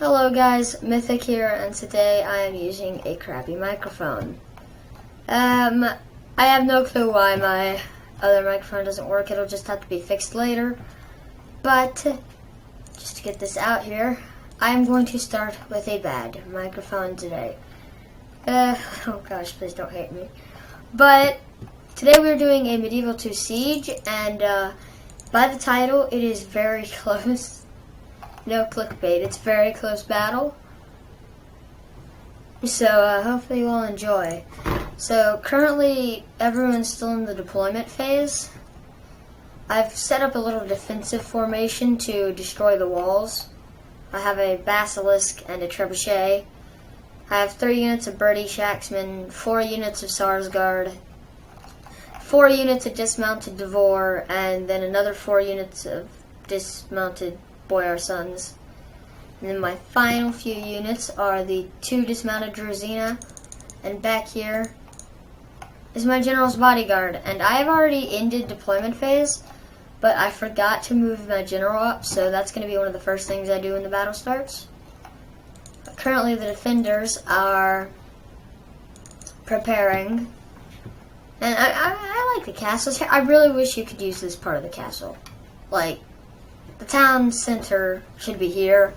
Hello guys, Mithyc here, and today I am using a crappy microphone. I have no clue why my other microphone doesn't work. It'll just have to be fixed later. But, just to get this out here, I am going to start with a bad microphone today. Oh gosh, please don't hate me. But, today we're doing a Medieval 2 Siege, and by the title, it is very close. No clickbait, it's a very close battle. So hopefully you all enjoy. So currently everyone's still in the deployment phase. I've set up a little defensive formation to destroy the walls. I have a basilisk and a trebuchet. I have 3 units of British axemen, 4 units of Sarsgaard, 4 units of dismounted Devore, and then another 4 units of dismounted Boyar Sons. And then my final few units are the 2 dismounted Druzina, and back here is my general's bodyguard. And I have already ended deployment phase, but I forgot to move my general up, so that's going to be one of the first things I do when the battle starts. Currently the defenders are preparing, and I like the castles here. I really wish you could use this part of the castle. Like, the town center should be here,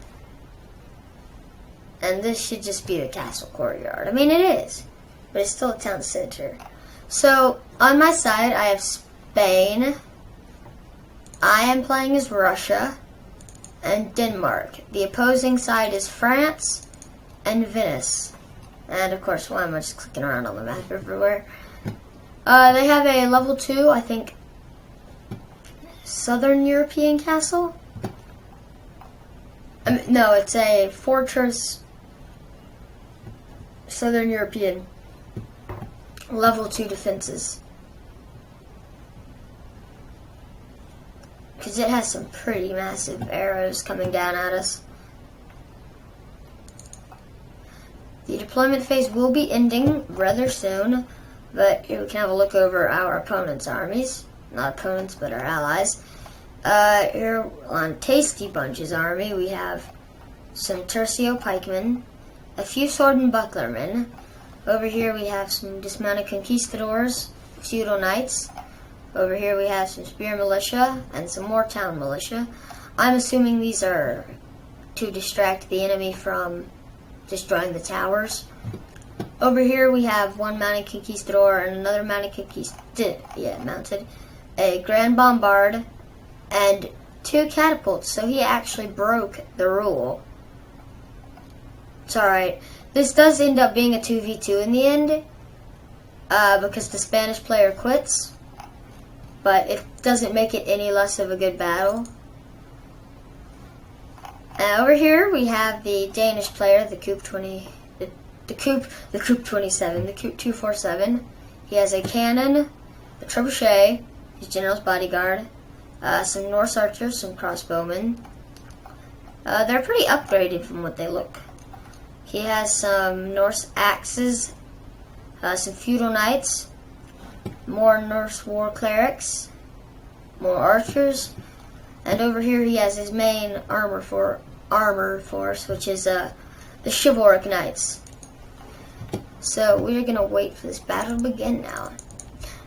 and this should just be the castle courtyard. I mean, it is, but it's still a town center. So, on my side, I have Spain. I am playing as Russia and Denmark. The opposing side is France and Venice. And, of course, why am I just clicking around on the map everywhere? They have a level 2, I think, Southern European castle? No, it's a fortress, Southern European, level 2 defenses. Because it has some pretty massive arrows coming down at us. The deployment phase will be ending rather soon, but here we can have a look over our opponent's armies. Not opponents, but our allies. Here on Tasty Bunch's army, we have some Tercio pikemen, a few sword and bucklermen. Over here we have some dismounted conquistadors, feudal knights. Over here we have some spear militia and some more town militia. I'm assuming these are to distract the enemy from destroying the towers. Over here we have one mounted conquistador and another mounted mounted. A Grand Bombard, and 2 catapults, so he actually broke the rule. It's alright. This does end up being a 2v2 in the end, because the Spanish player quits, but it doesn't make it any less of a good battle. And over here we have the Danish player, the Coop 27, the Coop 247. He has a cannon, a trebuchet, his general's bodyguard, some Norse archers, some crossbowmen. They're pretty upgraded from what they look. He has some Norse axes, some feudal knights, more Norse war clerics, more archers, and over here he has his main armor force, which is the chivalric knights. So we're going to wait for this battle to begin now.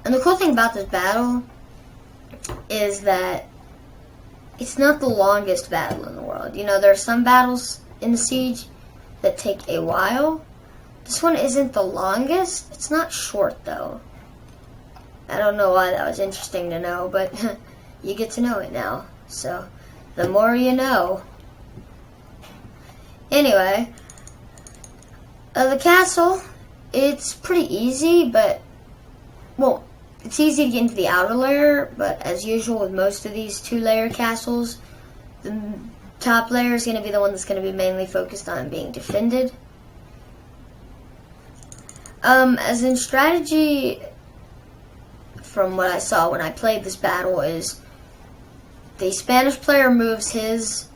And the cool thing about this battle is that it's not the longest battle in the world. You know, there are some battles in the siege that take a while. This one isn't the longest. It's not short, though. I don't know why that was interesting to know, but you get to know it now. So, the more you know. Anyway, the castle, it's pretty easy, but, well, it's easy to get into the outer layer, but as usual with most of these 2-layer castles, the top layer is going to be the one that's going to be mainly focused on being defended. As in strategy, from what I saw when I played this battle, is the Spanish player moves his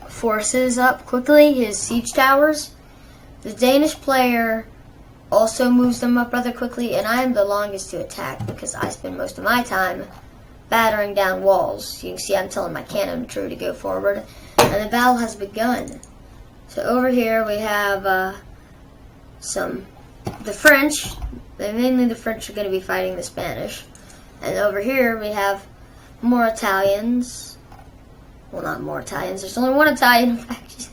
forces up quickly, his siege towers. The Danish player also moves them up rather quickly, and I am the longest to attack because I spend most of my time battering down walls. You can see I'm telling my cannon crew to go forward. and the battle has begun. So over here we have the French. Mainly the French are going to be fighting the Spanish. And over here we have more Italians. Well, not more Italians. There's only one Italian faction.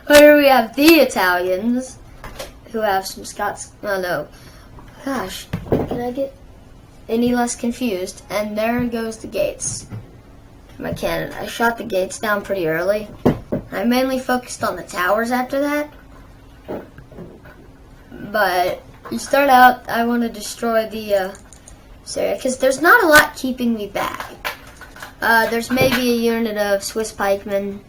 Here we have the Italians, who have some Scots. Oh no. Gosh, can I get any less confused? And there goes the gates. My cannon. I shot the gates down pretty early. I mainly focused on the towers after that. But you start out, I want to destroy the area, because there's not a lot keeping me back. There's maybe a unit of Swiss pikemen,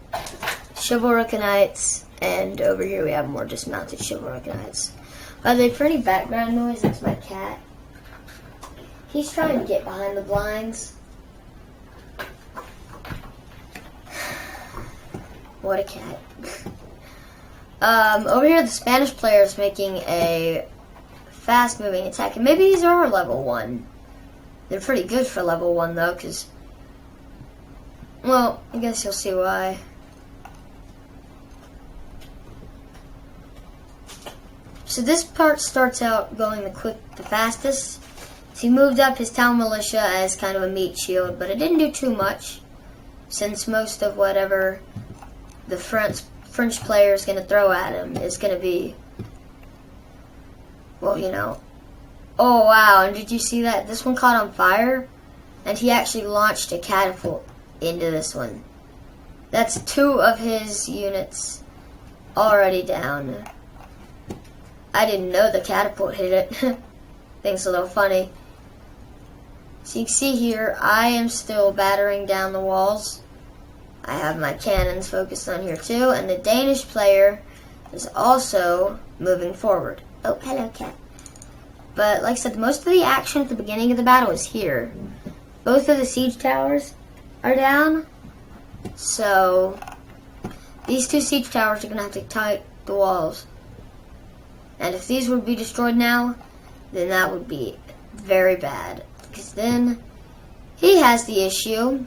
chivalric knights, and over here we have more dismounted chivalric knights. Are they pretty background noise? That's my cat. He's trying to get behind the blinds. What a cat. Over here the Spanish player is making a fast moving attack, and maybe these are level 1. They're pretty good for level 1 though, because, well, I guess you'll see why. So this part starts out going the fastest. So he moved up his town militia as kind of a meat shield, but it didn't do too much, since most of whatever the French player is going to throw at him is going to be, well, you know. Oh wow, and did you see that? This one caught on fire, and he actually launched a catapult into this one. That's 2 of his units already down. I didn't know the catapult hit it. Thing's a little funny. So you can see here, I am still battering down the walls. I have my cannons focused on here too, and the Danish player is also moving forward. Oh, hello, cat. But like I said, most of the action at the beginning of the battle is here. Both of the siege towers are down, so these 2 siege towers are going to have to take the walls. And if these would be destroyed now, then that would be very bad, because then he has the issue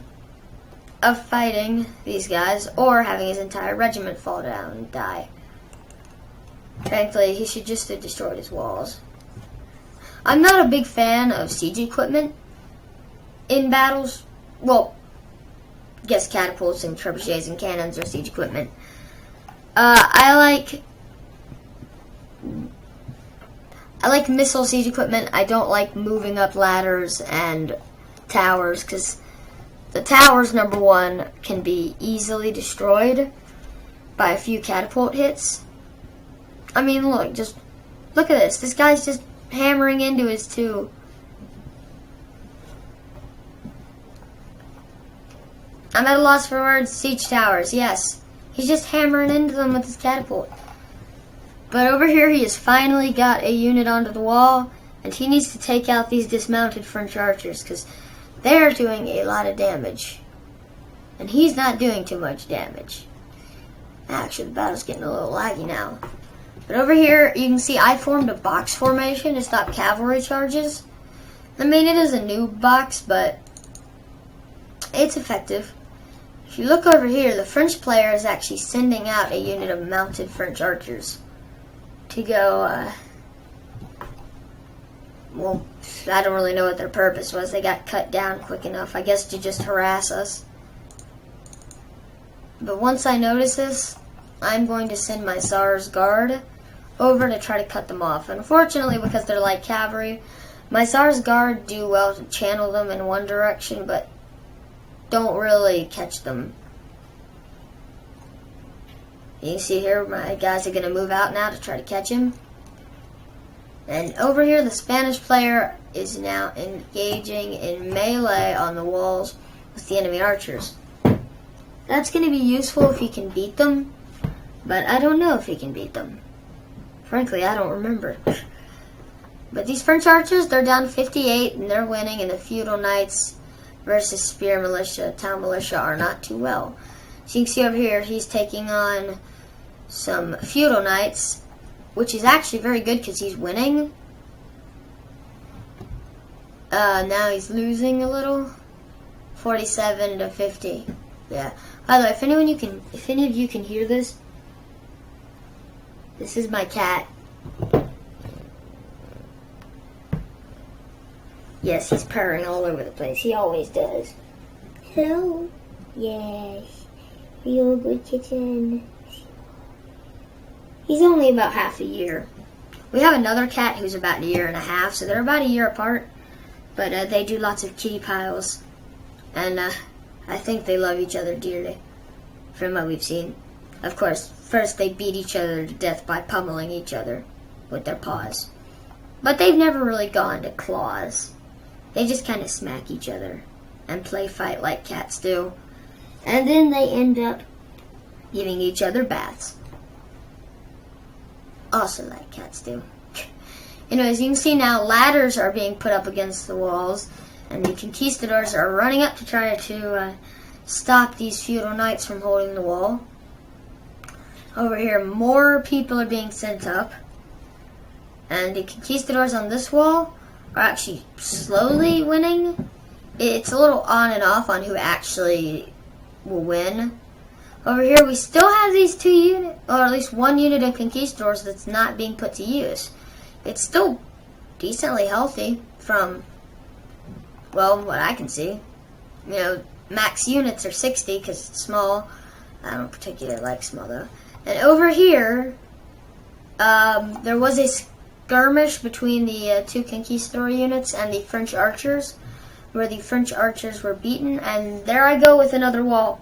of fighting these guys or having his entire regiment fall down and die. Frankly, he should just have destroyed his walls. I'm not a big fan of siege equipment in battles. Well, I guess catapults and trebuchets and cannons are siege equipment. I like missile siege equipment. I don't like moving up ladders and towers, because the towers, number 1, can be easily destroyed by a few catapult hits. I mean, look, just look at this. This guy's just hammering into his 2. I'm at a loss for words. Siege towers, yes. He's just hammering into them with his catapult. But over here, he has finally got a unit onto the wall, and he needs to take out these dismounted French archers, because they're doing a lot of damage. And he's not doing too much damage. Actually, the battle's getting a little laggy now. But over here, you can see I formed a box formation to stop cavalry charges. I mean, it is a new box, but it's effective. If you look over here, the French player is actually sending out a unit of mounted French archers to go, well, I don't really know what their purpose was. They got cut down quick enough, I guess, to just harass us. But once I notice this, I'm going to send my Tsar's Guard over to try to cut them off. Unfortunately, because they're light cavalry, my Tsar's Guard do well to channel them in one direction, but don't really catch them. You can see here, my guys are going to move out now to try to catch him. And over here, the Spanish player is now engaging in melee on the walls with the enemy archers. That's going to be useful if he can beat them, but I don't know if he can beat them. Frankly, I don't remember. But these French archers, they're down 58, and they're winning, and the feudal knights versus spear militia, town militia, are not too well. So you can see over here, he's taking on some feudal knights, which is actually very good because he's winning. Now he's losing a little, 47 to 50. Yeah. By the way, if any of you can hear this, this is my cat. Yes, he's purring all over the place. He always does. Hello. Yes. You're a good kitten. He's only about half a year. We have another cat who's about a year and a half, so they're about a year apart. But they do lots of kitty piles. And I think they love each other dearly, from what we've seen. Of course, first they beat each other to death by pummeling each other with their paws. But they've never really gone to claws. They just kind of smack each other and play fight like cats do. And then they end up giving each other baths. Also like cats do. As you can see now, ladders are being put up against the walls, and the conquistadors are running up to try to stop these feudal knights from holding the wall. Over here, more people are being sent up, and the conquistadors on this wall are actually slowly winning. It's a little on and off on who actually will win. Over here, we still have these 2 units, or at least 1 unit of conquistadors that's not being put to use. It's still decently healthy from, well, what I can see. Max units are 60 because it's small. I don't particularly like small, though. And over here, there was a skirmish between the 2 conquistador units and the French archers, where the French archers were beaten. And there I go with another wall.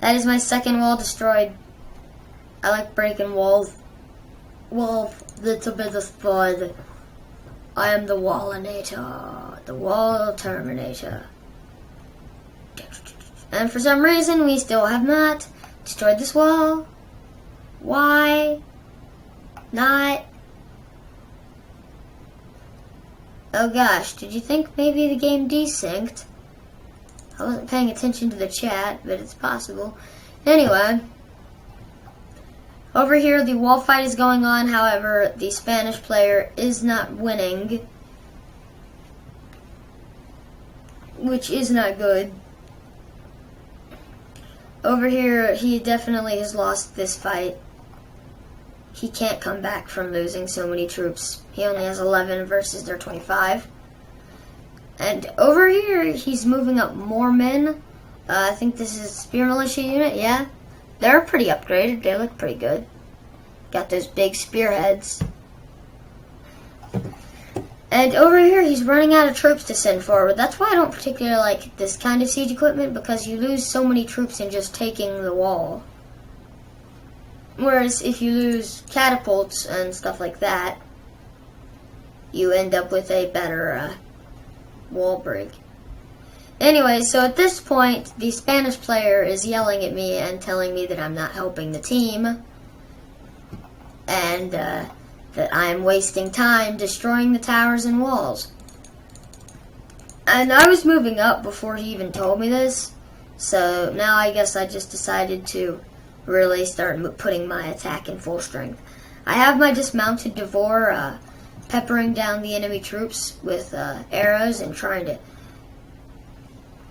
That is my second wall destroyed. I like breaking walls. Wall, little bit of fun. I am the Wallinator, the Wall Terminator. And for some reason, we still have not destroyed this wall. Why not? Oh gosh, did you think maybe the game desynced? I wasn't paying attention to the chat, but it's possible. Anyway, over here the wall fight is going on. However, the Spanish player is not winning, which is not good. Over here, he definitely has lost this fight. He can't come back from losing so many troops. He only has 11 versus their 25. And over here, he's moving up more men. I think this is a spear militia unit, yeah. They're pretty upgraded. They look pretty good. Got those big spearheads. And over here, he's running out of troops to send forward. That's why I don't particularly like this kind of siege equipment, because you lose so many troops in just taking the wall. Whereas if you lose catapults and stuff like that, you end up with a better wall break. Anyway, so at this point, the Spanish player is yelling at me and telling me that I'm not helping the team, and that I'm wasting time destroying the towers and walls. And I was moving up before he even told me this, so now I guess I just decided to really start putting my attack in full strength. I have my dismounted Devore peppering down the enemy troops with arrows and trying to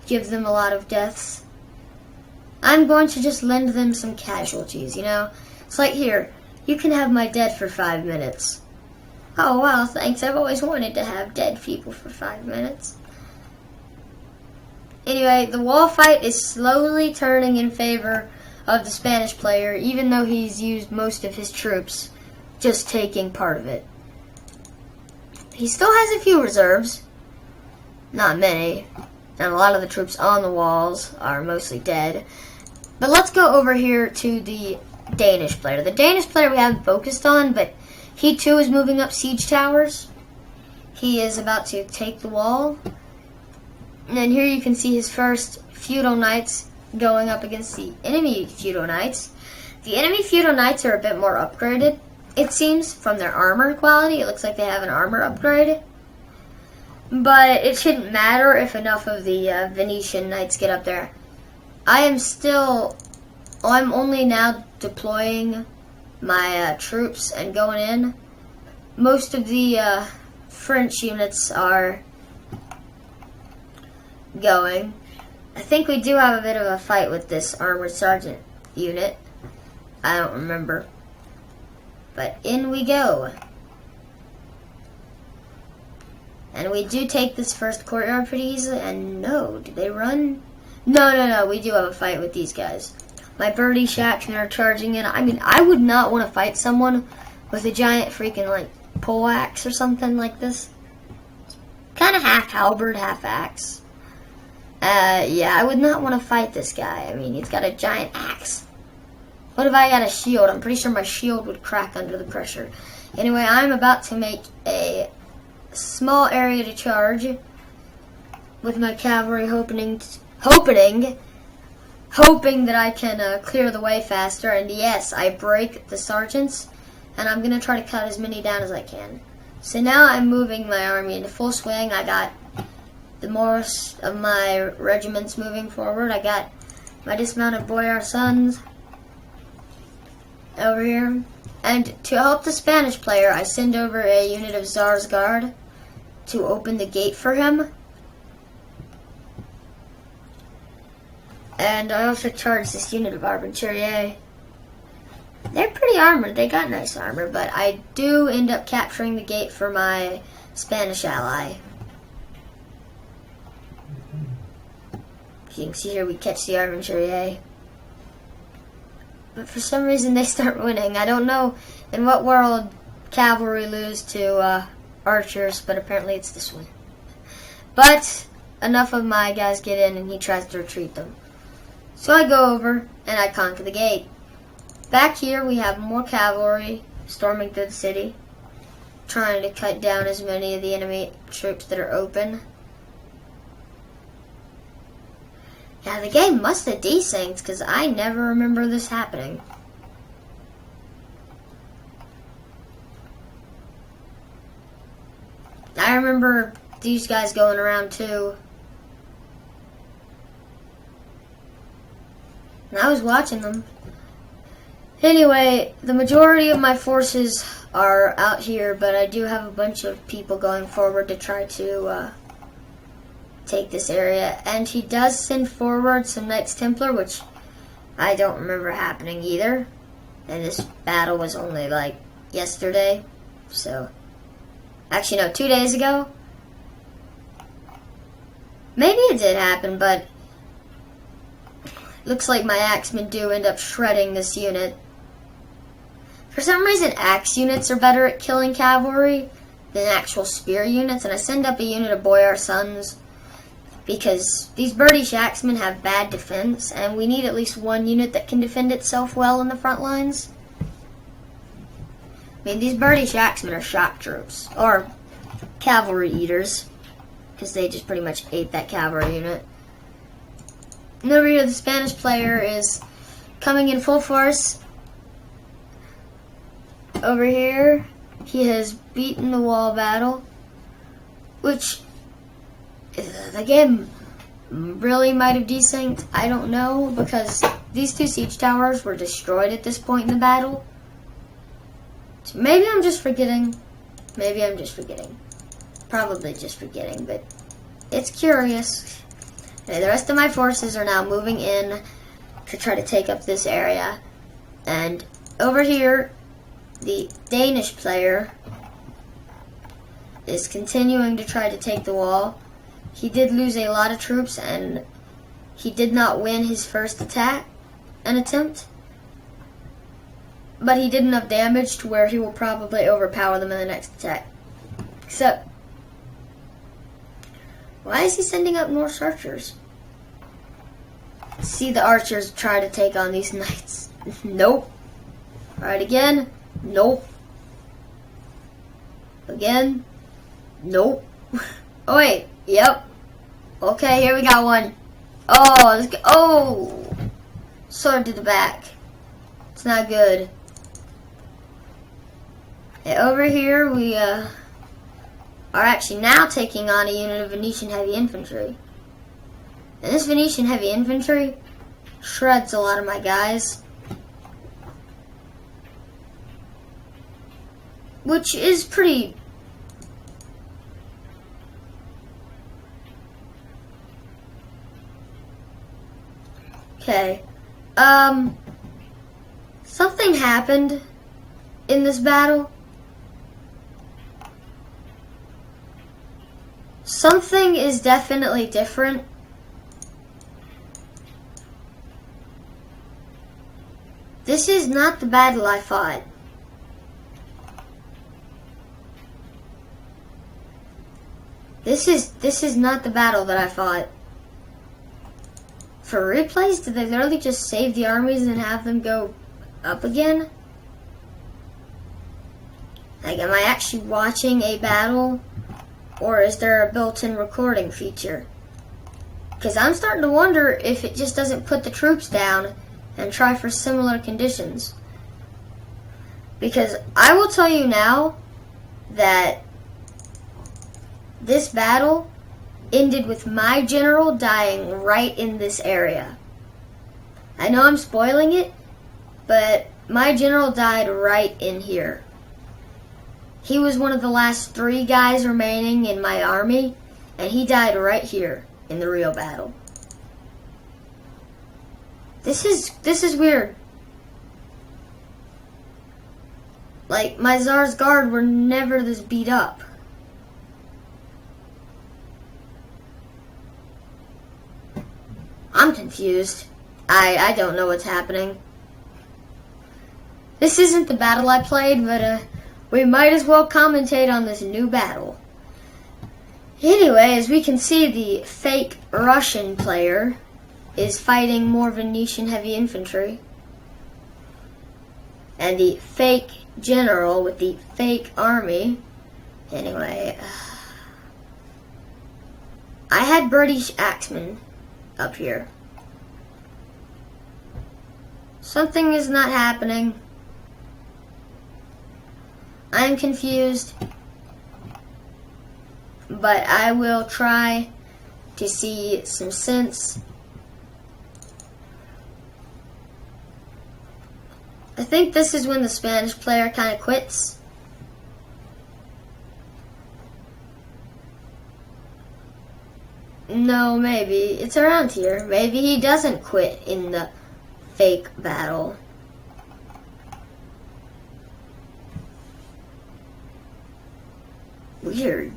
give them a lot of deaths. I'm going to just lend them some casualties, It's like, here, you can have my dead for 5 minutes. Oh, wow, thanks. I've always wanted to have dead people for 5 minutes. Anyway, the wall fight is slowly turning in favor of the Spanish player, even though he's used most of his troops just taking part of it. He still has a few reserves. Not many. And a lot of the troops on the walls are mostly dead. But let's go over here to the Danish player. The Danish player we haven't focused on, but he too is moving up siege towers. He is about to take the wall. And then here you can see his first feudal knights going up against the enemy feudal knights. The enemy feudal knights are a bit more upgraded, it seems, from their armor quality. It looks like they have an armor upgrade. But it shouldn't matter if enough of the Venetian knights get up there. I'm only now deploying my troops and going in. Most of the French units are going. I think we do have a bit of a fight with this armored sergeant unit. I don't remember. But in we go. And we do take this first courtyard pretty easily. And no, did they run? No, we do have a fight with these guys. My birdie shacksmen are charging in. I mean, I would not want to fight someone with a giant freaking, like, pole axe or something like this. Kind of half halberd, half axe. Yeah, I would not want to fight this guy. I mean, he's got a giant axe. What if I got a shield? I'm pretty sure my shield would crack under the pressure. Anyway, I'm about to make a small area to charge with my cavalry, hoping that I can clear the way faster. And yes, I break the sergeants, and I'm going to try to cut as many down as I can. So now I'm moving my army into full swing. I got the most of my regiments moving forward. I got my dismounted boyar sons over here. And to help the Spanish player, I send over a unit of Tsar's Guard to open the gate for him. And I also charge this unit of Armentières. They're pretty armored. They got nice armor, but I do end up capturing the gate for my Spanish ally. As you can see here, we catch the Armentières. But for some reason, they start winning. I don't know in what world cavalry lose to archers, but apparently it's this one. But enough of my guys get in, and he tries to retreat them. So I go over, and I conquer the gate. Back here, we have more cavalry storming through the city, trying to cut down as many of the enemy troops that are open. Yeah, the game must have desynced, because I never remember this happening. I remember these guys going around too. And I was watching them. Anyway, the majority of my forces are out here, but I do have a bunch of people going forward to try to take this area. And he does send forward some Knights Templar, which I don't remember happening either. And this battle was only like yesterday, so actually no, 2 days ago. Maybe it did happen, but looks like my axemen do end up shredding this unit. For some reason, axe units are better at killing cavalry than actual spear units, and I send up a unit of boyar sons because these British axemen have bad defense, and we need at least one unit that can defend itself well in the front lines. I mean, these British axemen are shock troops, or cavalry eaters, because they just pretty much ate that cavalry unit. And over here, the Spanish player is coming in full force. Over here, he has beaten the wall battle, which the game really might have desynced. I don't know, because these two siege towers were destroyed at this point in the battle. So maybe I'm just forgetting. Maybe I'm just forgetting. Probably just forgetting, but it's curious. Okay, the rest of my forces are now moving in to try to take up this area. And over here, the Danish player is continuing to try to take the wall. He did lose a lot of troops, and he did not win his first attempt. But he did enough damage to where he will probably overpower them in the next attack. Except, why is he sending up Norse archers? See the archers try to take on these knights. Nope. Alright, again. Nope. Again. Nope. Oh, wait. Yep. Okay, here we got one. Oh, let's go. Oh! Sword to the back. It's not good. Yeah, over here, we are actually now taking on a unit of Venetian heavy infantry. And this Venetian heavy infantry shreds a lot of my guys, which is pretty... Okay. Something happened in this battle. Something is definitely different. This is not the battle I fought. This is not the battle that I fought. For replays, did they literally just save the armies and have them go up again? Like, am I actually watching a battle? Or is there a built-in recording feature? Because I'm starting to wonder if it just doesn't put the troops down and try for similar conditions. Because I will tell you now that this battle ended with my general dying right in this area. I know I'm spoiling it, but my general died right in here. He was one of the last 3 guys remaining in my army, and he died right here in the real battle. This is weird. Like, my Tsar's Guard were never this beat up. I'm confused. I don't know what's happening. This isn't the battle I played, but we might as well commentate on this new battle. Anyway, as we can see, the fake Russian player is fighting more Venetian heavy infantry. And the fake general with the fake army. Anyway, I had British axemen up here. Something is not happening. I'm confused, but I will try to see some sense. I think this is when the Spanish player kind of quits. No, maybe. It's around here. Maybe he doesn't quit in the fake battle. Weird.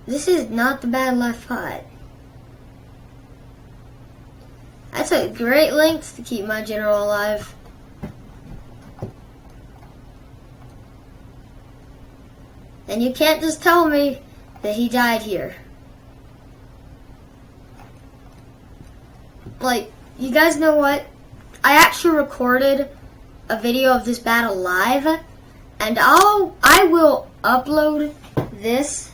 This is not the battle I fought. I took great lengths to keep my general alive. And you can't just tell me that he died here. Like, you guys know what? I actually recorded a video of this battle live, and I will upload this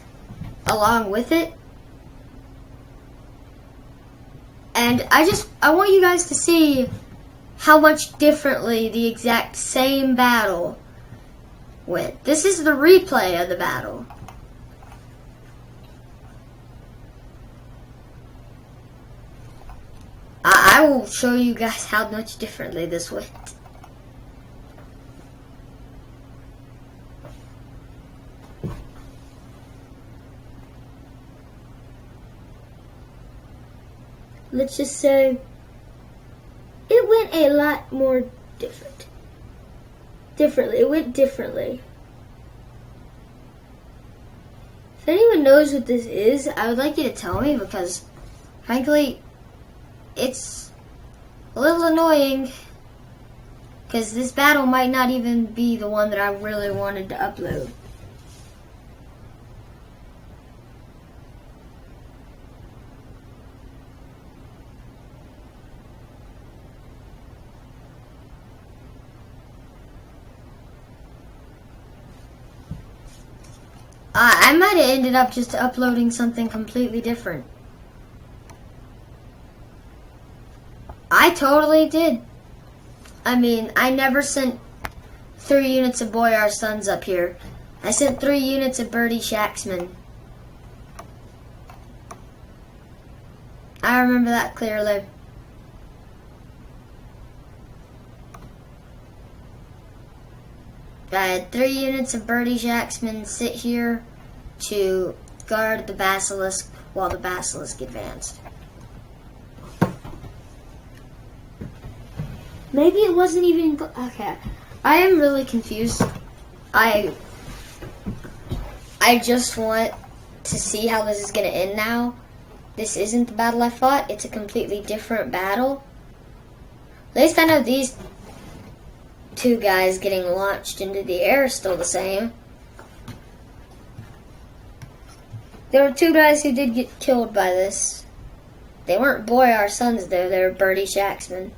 along with it. And I want you guys to see how much differently the exact same battle went. This is the replay of the battle. I will show you guys how much differently this went. Let's just say it went a lot more differently. It went differently. If anyone knows what this is, I would like you to tell me, because frankly, it's a little annoying, because this battle might not even be the one that I really wanted to upload. I might have ended up just uploading something completely different. I totally did. I mean, I never sent 3 units of Boyar Sons up here. I sent 3 units of British Axemen. I remember that clearly. I had 3 units of British Axemen sit here to guard the Basilisk while the basilisk advanced. Maybe it wasn't even... Okay. I am really confused. I just want to see how this is going to end now. This isn't the battle I fought. It's a completely different battle. At least I know these two guys getting launched into the air are still the same. There were two guys who did get killed by this. They weren't Boy Our Sons though. They were Birdie Shaxman.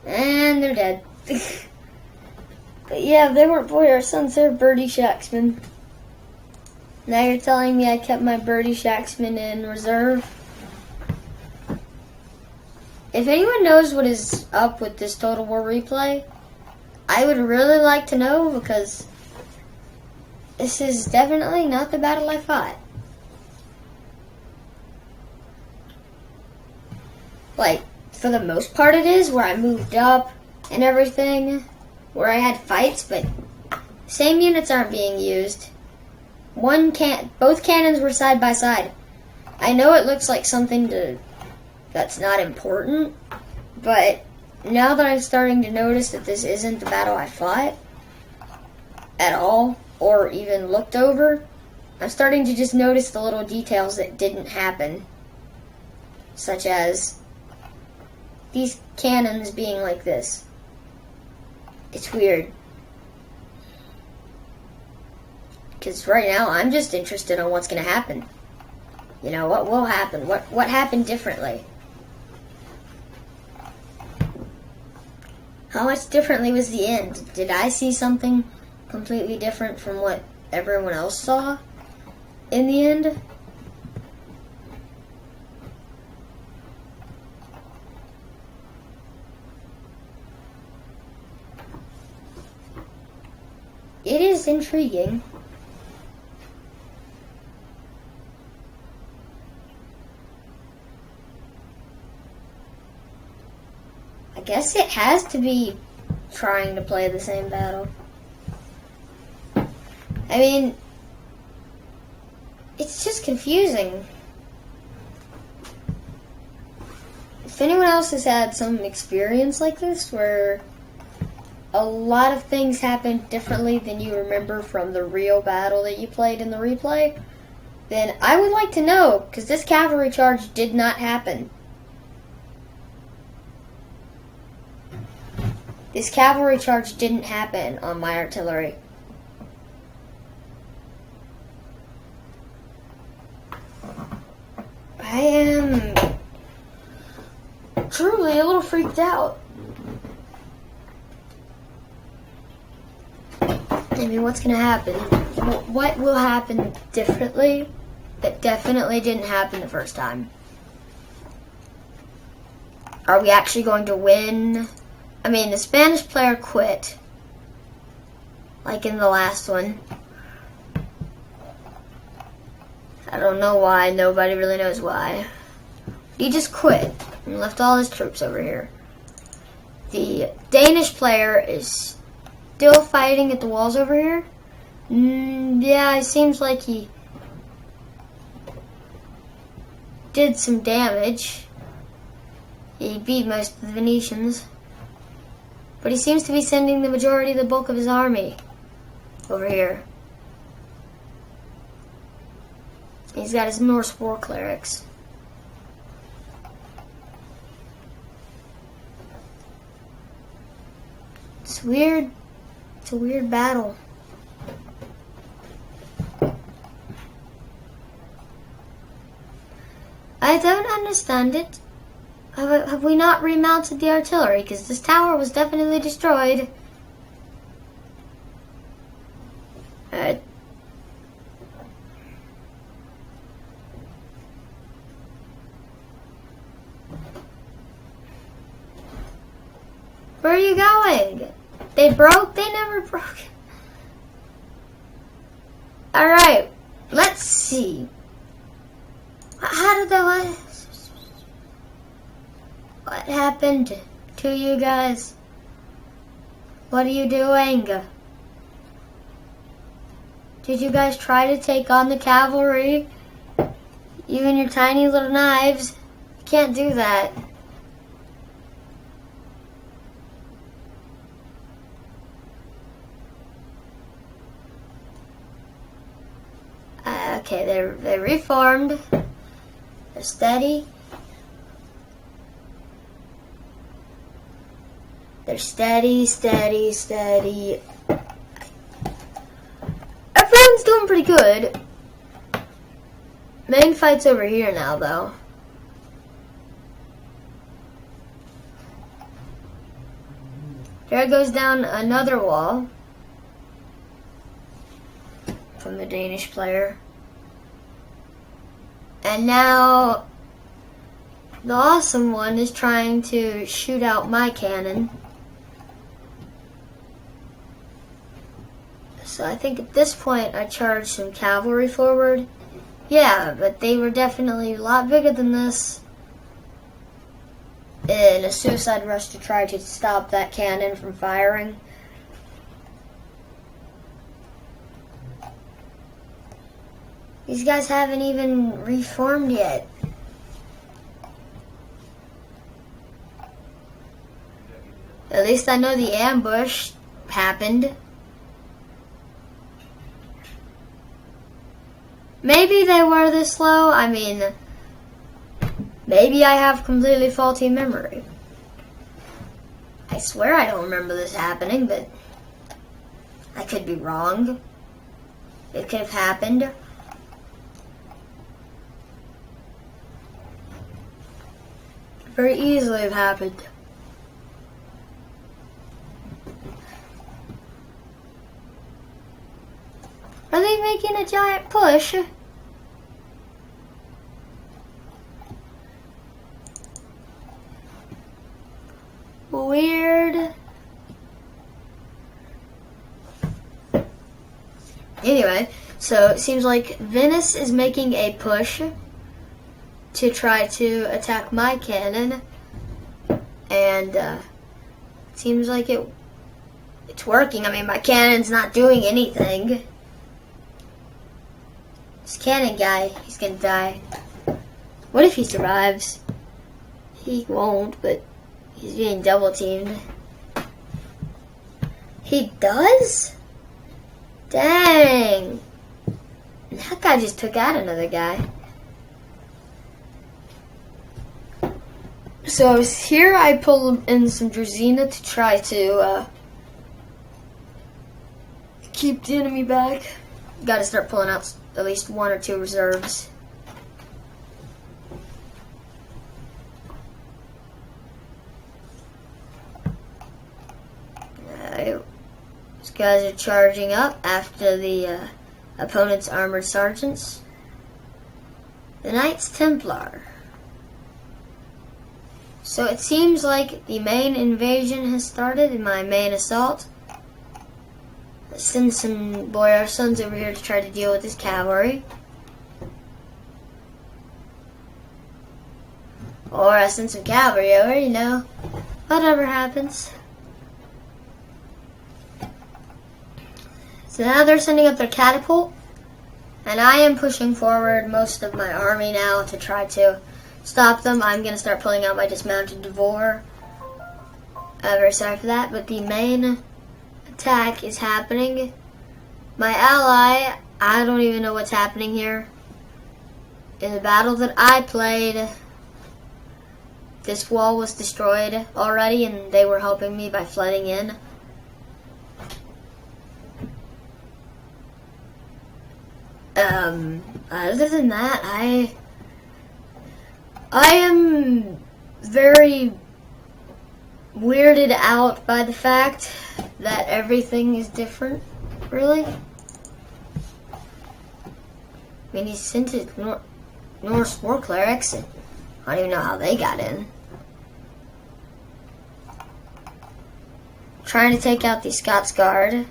And they're dead. But yeah, they weren't Boy Our Sons. They were Birdie Shaxman. Now you're telling me I kept my Birdie Shaxman in reserve? If anyone knows what is up with this Total War replay, I would really like to know, because this is definitely not the battle I fought. Like, for the most part it is, where I moved up and everything, where I had fights, but same units aren't being used. Both cannons were side by side. I know it looks like something that's not important, but now that I'm starting to notice that this isn't the battle I fought at all, or even looked over, I'm starting to just notice the little details that didn't happen, such as these cannons being like this. It's weird. Because right now, I'm just interested in what's going to happen. You know, what will happen? What happened differently? How much differently was the end? Did I see something completely different from what everyone else saw in the end? It is intriguing. I guess it has to be trying to play the same battle. I mean, it's just confusing. If anyone else has had some experience like this, where a lot of things happen differently than you remember from the real battle that you played in the replay, then I would like to know, because this cavalry charge did not happen. This cavalry charge didn't happen on my artillery. I am truly a little freaked out. I mean, what's going to happen? What will happen differently that definitely didn't happen the first time? Are we actually going to win? I mean, the Spanish player quit, like in the last one. I don't know why. Nobody really knows why. He just quit and left all his troops over here. The Danish player is still fighting at the walls over here. Yeah, it seems like he did some damage. He beat most of the Venetians. But he seems to be sending the majority of the bulk of his army over here. He's got his Norse war clerics. It's weird. It's a weird battle. I don't understand it. Have we not remounted the artillery? Because this tower was definitely destroyed. Alright. Where are you going? They broke? They never broke. Alright. Let's see. How did they... What happened to you guys? What are you doing? Did you guys try to take on the cavalry? Even your tiny little knives? You can't do that. Okay, they reformed. They're steady. They're steady. Everyone's doing pretty good. Main fight's over here now, though. There goes down another wall from the Danish player. And now the awesome one is trying to shoot out my cannon. So I think at this point I charged some cavalry forward. Yeah, but they were definitely a lot bigger than this. In a suicide rush to try to stop that cannon from firing. These guys haven't even reformed yet. At least I know the ambush happened. Maybe they were this slow. I mean, maybe I have completely faulty memory. I swear I don't remember this happening, but I could be wrong. It could have happened. Very easily have happened. Are they making a giant push? Weird. Anyway, so it seems like Venice is making a push to try to attack my cannon, and it seems like it's working. I mean, my cannon's not doing anything. This cannon guy, he's gonna die. What if he survives? He won't, but he's being double teamed. He does? Dang. That guy just took out another guy. So here I pull in some Drazina to try to keep the enemy back. Gotta start pulling out at least one or two reserves. These guys are charging up after the opponent's armored sergeants. The Knights Templar. So it seems like the main invasion has started in my main assault. Let's send some boyar sons over here to try to deal with this cavalry. Or I send some cavalry over, you know. Whatever happens. So now they're sending up their catapult. And I am pushing forward most of my army now to try to stop them. I'm going to start pulling out my dismounted Devore. Very sorry for that, but the main attack is happening. My ally, I don't even know what's happening here. In the battle that I played, this wall was destroyed already, and they were helping me by flooding in. Other than that, I am very weirded out by the fact that everything is different, really. I mean, he sent his Norse war clerics, and I don't even know how they got in. Trying to take out the Scots Guard.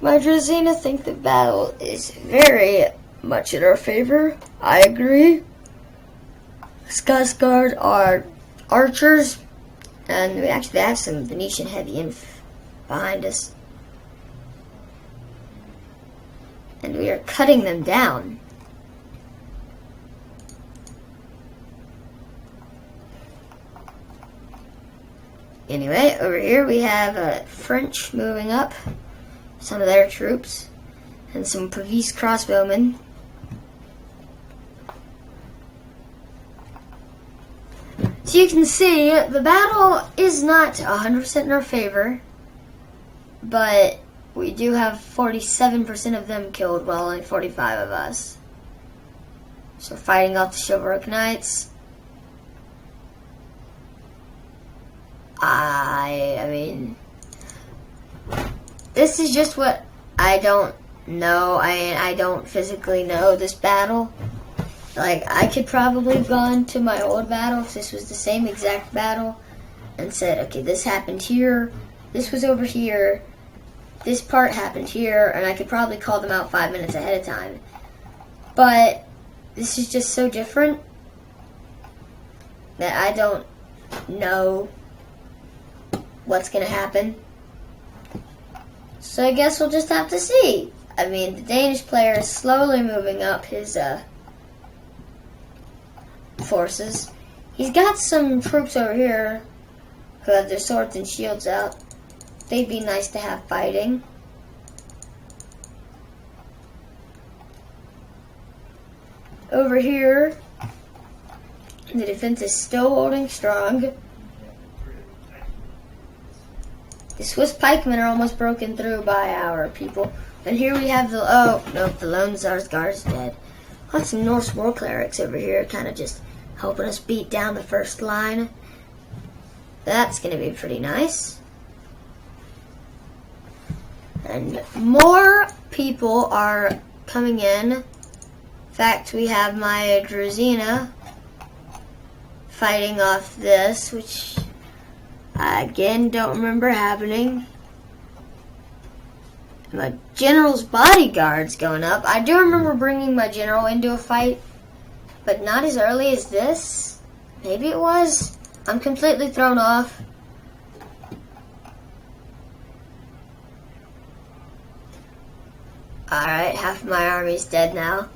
My Drazina think the battle is very much in our favor. I agree. Scots Guard are archers, and we actually have some Venetian heavy inf behind us. and we are cutting them down. Anyway, over here we have French moving up, some of their troops, and some police crossbowmen. So you can see, the battle is not 100% in our favor, but we do have 47% of them killed, while only 45 of us. So fighting off the chivalric knights. I mean, this is just what I don't know. I don't physically know this battle. Like, I could probably have gone to my old battle if this was the same exact battle and said, okay, this happened here, this was over here, this part happened here, and I could probably call them out 5 minutes ahead of time. But this is just so different that I don't know what's going to happen. So I guess we'll just have to see. I mean, the Danish player is slowly moving up his forces. He's got some troops over here who have their swords and shields out. They'd be nice to have fighting. Over here, the defense is still holding strong. The Swiss pikemen are almost broken through by our people. And here we have the, oh, nope, the Lone Tsar's Guard is dead. Got some Norse war clerics over here, kind of just helping us beat down the first line. That's going to be pretty nice. And more people are coming in. In fact, we have my Druzina fighting off this, which I again don't remember happening. My general's bodyguard's going up. I do remember bringing my general into a fight, but not as early as this. Maybe it was. I'm completely thrown off. Alright, half of my army's dead now.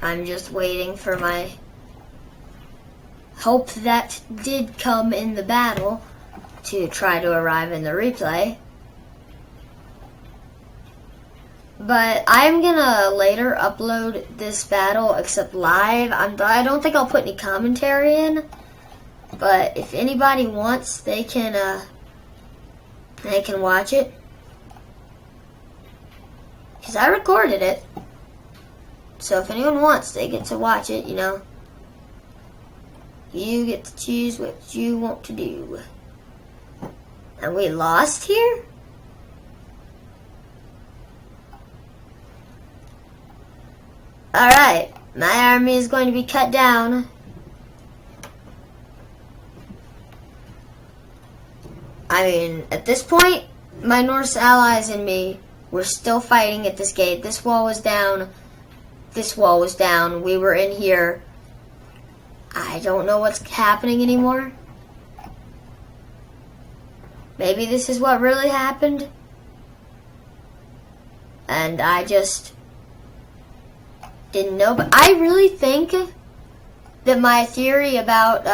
I'm just waiting for my hope that did come in the battle to try to arrive in the replay. But I'm gonna later upload this battle, except live. I don't think I'll put any commentary in, but if anybody wants, they can watch it, because I recorded it. So if anyone wants, they get to watch it, you know. You get to choose what you want to do. And we lost here? Alright, my army is going to be cut down. I mean, at this point, my Norse allies and me were still fighting at this gate. This wall was down. This wall was down. We were in here. I don't know what's happening anymore. Maybe this is what really happened. And I just didn't know. But I really think that my theory about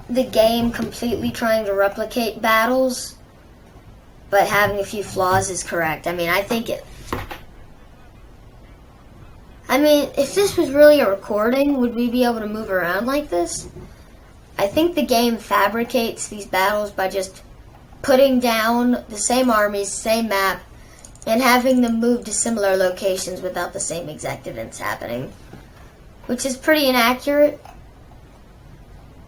the game completely trying to replicate battles but having a few flaws is correct. I mean, I think it... I mean, if this was really a recording, would we be able to move around like this? I think the game fabricates these battles by just putting down the same armies, same map, and having them move to similar locations without the same exact events happening, which is pretty inaccurate.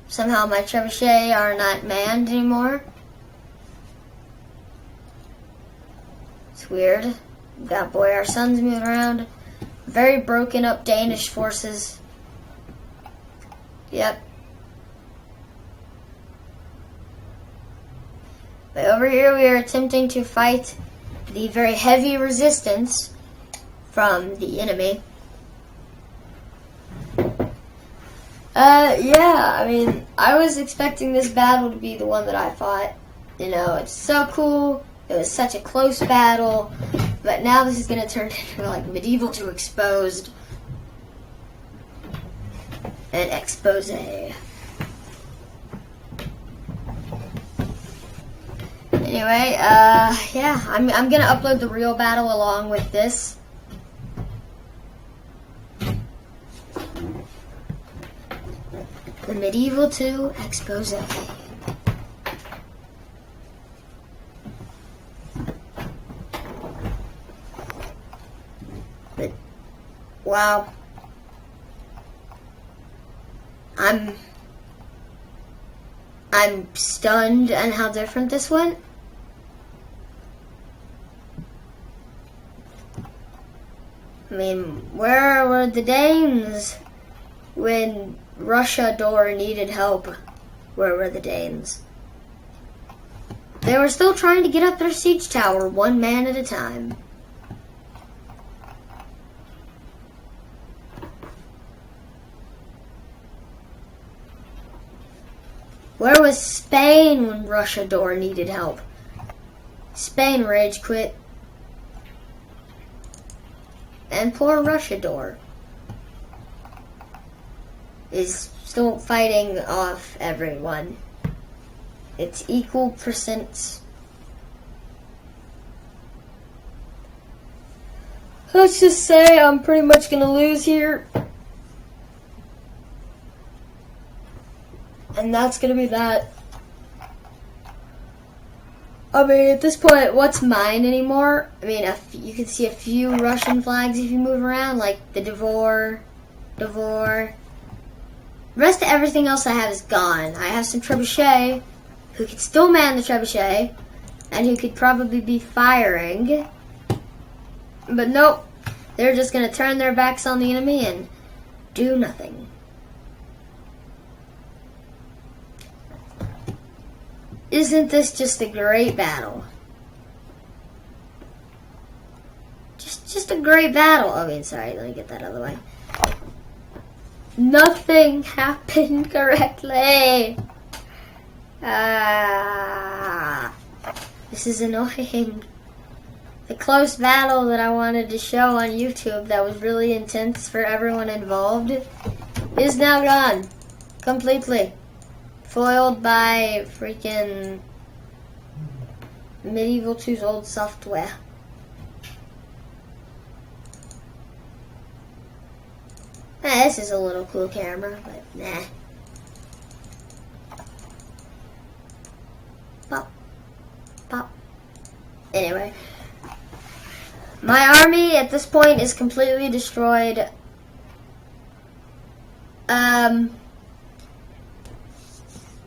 Somehow my trebuchet are not manned anymore. It's weird. We've got Boy Our Sons moving around. Very broken up Danish forces. Yep. But over here we are attempting to fight the very heavy resistance from the enemy. Yeah, I mean, I was expecting this battle to be the one that I fought. You know, it's so cool. It was such a close battle. But now this is going to turn into like medieval to exposed. An expose. Anyway, yeah, I'm going to upload the real battle along with this. The Medieval 2 expose. But wow, I'm stunned on how different this went. I mean, where were the Danes when Russia door needed help? Where were the Danes? They were still trying to get up their siege tower one man at a time. Where was Spain when Russia door needed help? Spain rage quit. And poor Russia door is still fighting off everyone. It's equal percents. Let's just say I'm pretty much gonna lose here. And that's gonna be that. I mean, at this point, what's mine anymore? I mean, you can see a few Russian flags if you move around, like the Devor. The rest of everything else I have is gone. I have some trebuchet, who could still man the trebuchet, and who could probably be firing. But nope, they're just gonna turn their backs on the enemy and do nothing. Isn't this just a great battle? Just a great battle. I mean, sorry, let me get that out of the way. Nothing happened correctly. This is annoying. The close battle that I wanted to show on YouTube that was really intense for everyone involved is now gone. Completely. Foiled by freaking Medieval 2's old software. This is a little cool camera, but nah. Pop. Pop. Anyway. My army at this point is completely destroyed.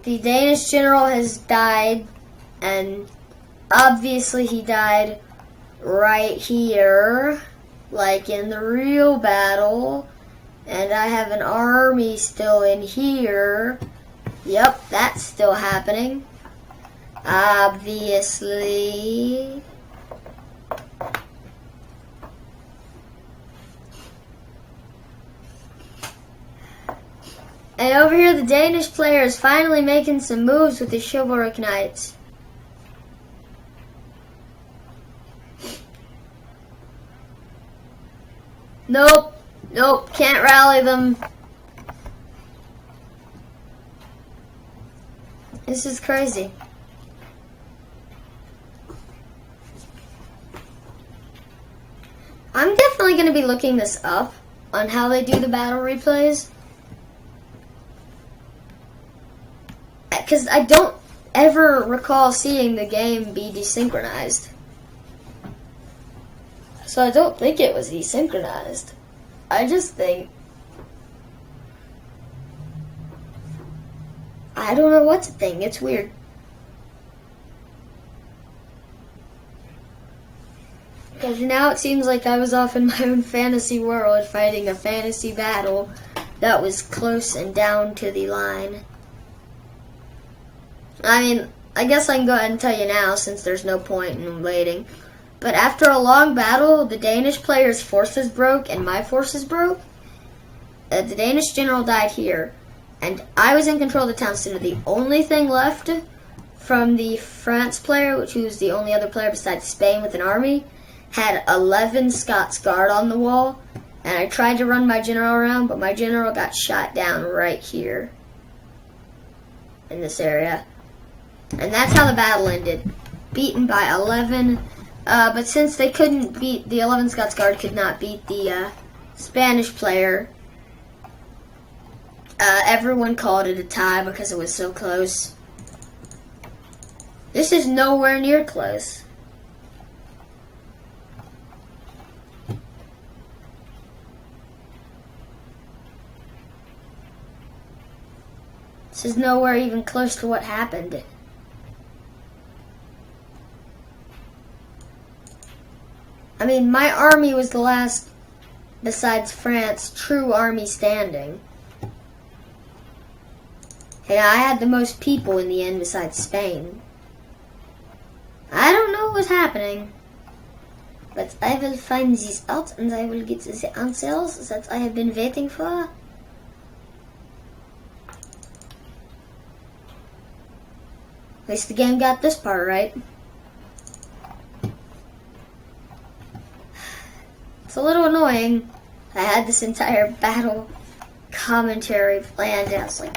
The Danish general has died, and obviously he died right here, like in the real battle. And I have an army still in here. Yep, that's still happening. Obviously. And over here, the Danish player is finally making some moves with his chivalric knights. Nope. Nope. Can't rally them. This is crazy. I'm definitely going to be looking this up on how they do the battle replays. Because I don't ever recall seeing the game be desynchronized. So I don't think it was desynchronized. I just think... I don't know what to think. It's weird. Because now it seems like I was off in my own fantasy world fighting a fantasy battle that was close and down to the line. I mean, I guess I can go ahead and tell you now since there's no point in waiting. But after a long battle, the Danish player's forces broke and my forces broke. The Danish general died here. and I was in control of the town center. The only thing left from the France player, which was the only other player besides Spain with an army, had 11 Scots Guard on the wall, and I tried to run my general around, but my general got shot down right here in this area. And that's how the battle ended. Beaten by 11, but since they couldn't beat, the 11 Scots Guard could not beat the Spanish player, everyone called it a tie because it was so close. This is nowhere near close. This is nowhere even close to what happened. I mean, my army was the last, besides France, true army standing. And I had the most people in the end besides Spain. I don't know what's happening. But I will find this out and I will get the answers that I have been waiting for. At least the game got this part right. It's a little annoying. I had this entire battle commentary planned. I was like,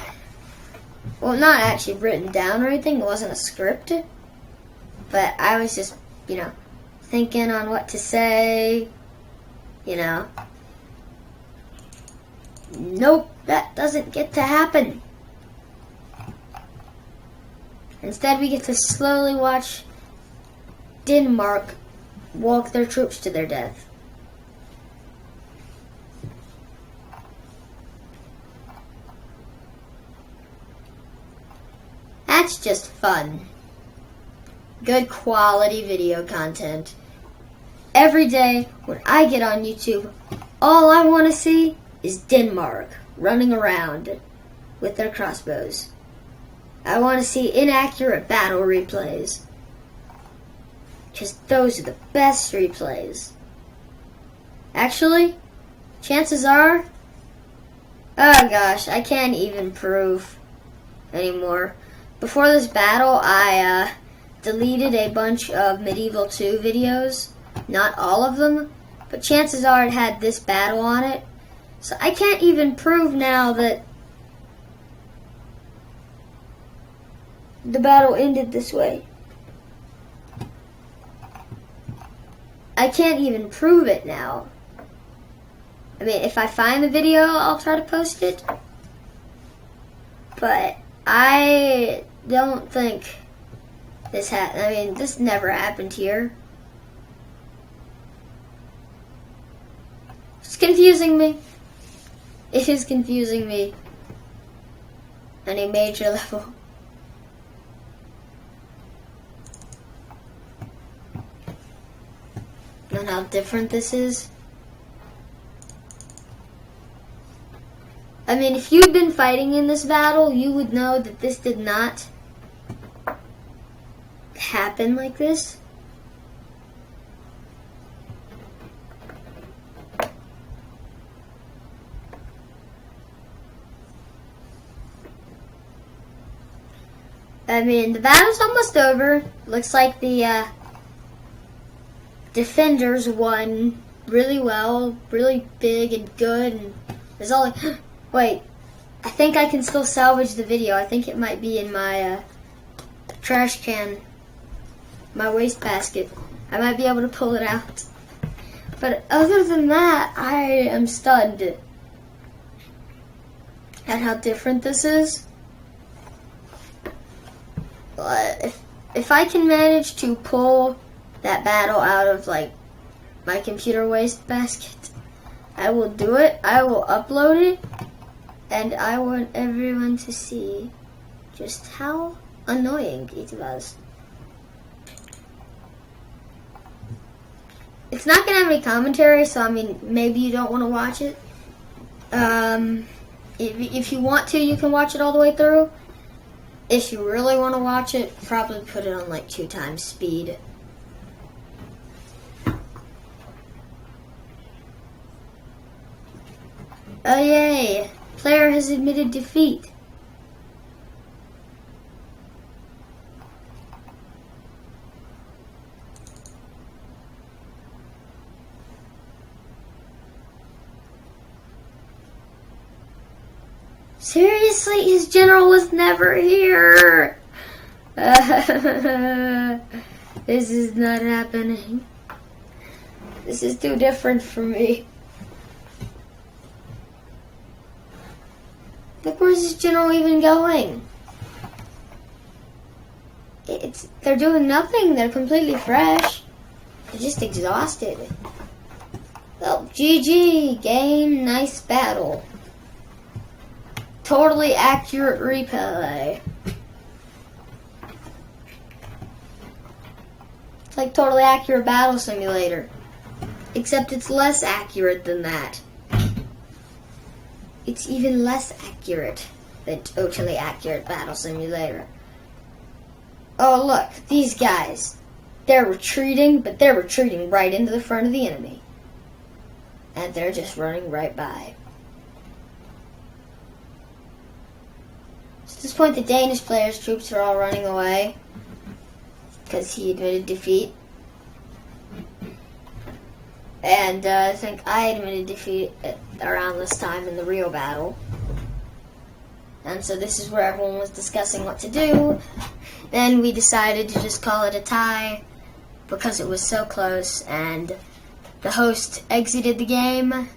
well, not actually written down or anything. It wasn't a script. But I was just, thinking on what to say. Nope, that doesn't get to happen. Instead, we get to slowly watch Denmark walk their troops to their death. That's just fun. Good quality video content. Every day when I get on YouTube, all I want to see is Denmark running around with their crossbows. I want to see inaccurate battle replays, because those are the best replays. Actually, chances are, oh gosh, I can't even prove anymore. Before this battle, I deleted a bunch of Medieval 2 videos. Not all of them, but chances are it had this battle on it. So I can't even prove now that the battle ended this way. I can't even prove it now. I mean, if I find the video, I'll try to post it. But I don't think this this never happened here. It's confusing me. It is confusing me on a major level. And how different this is. I mean, if you'd been fighting in this battle, you would know that this did not happen like this. I mean, the battle's almost over. Looks like the defenders won really well, really big and good. And there's all like, wait, I think I can still salvage the video. I think it might be in my trash can, my wastebasket. I might be able to pull it out. But other than that, I am stunned at how different this is. If I can manage to pull that battle out of like my computer wastebasket, I will do it. I will upload it, and I want everyone to see just how annoying it was. It's not gonna have any commentary, so I mean, maybe you don't want to watch it. If you want to, you can watch it all the way through. If you really want to watch it, probably put it on like 2 times speed. Oh yay! Player has admitted defeat. Seriously, his general was never here. This is not happening. This is too different for me. Look, where's this general even going? They're doing nothing. They're completely fresh. They're just exhausted. Oh, GG. Game, nice battle. Totally accurate replay. It's like totally accurate battle simulator. Except it's less accurate than that. It's even less accurate than totally accurate battle simulator. Oh look, these guys. They're retreating, but they're retreating right into the front of the enemy. And they're just running right by. So at this point, the Danish player's troops are all running away because he admitted defeat. And I think I admitted defeat around this time in the real battle. And so this is where everyone was discussing what to do. Then we decided to just call it a tie because it was so close, and the host exited the game,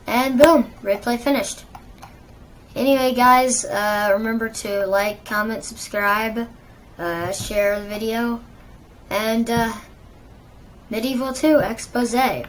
and boom, replay finished. Anyway, guys, remember to like, comment, subscribe, share the video, and Medieval 2 Expose.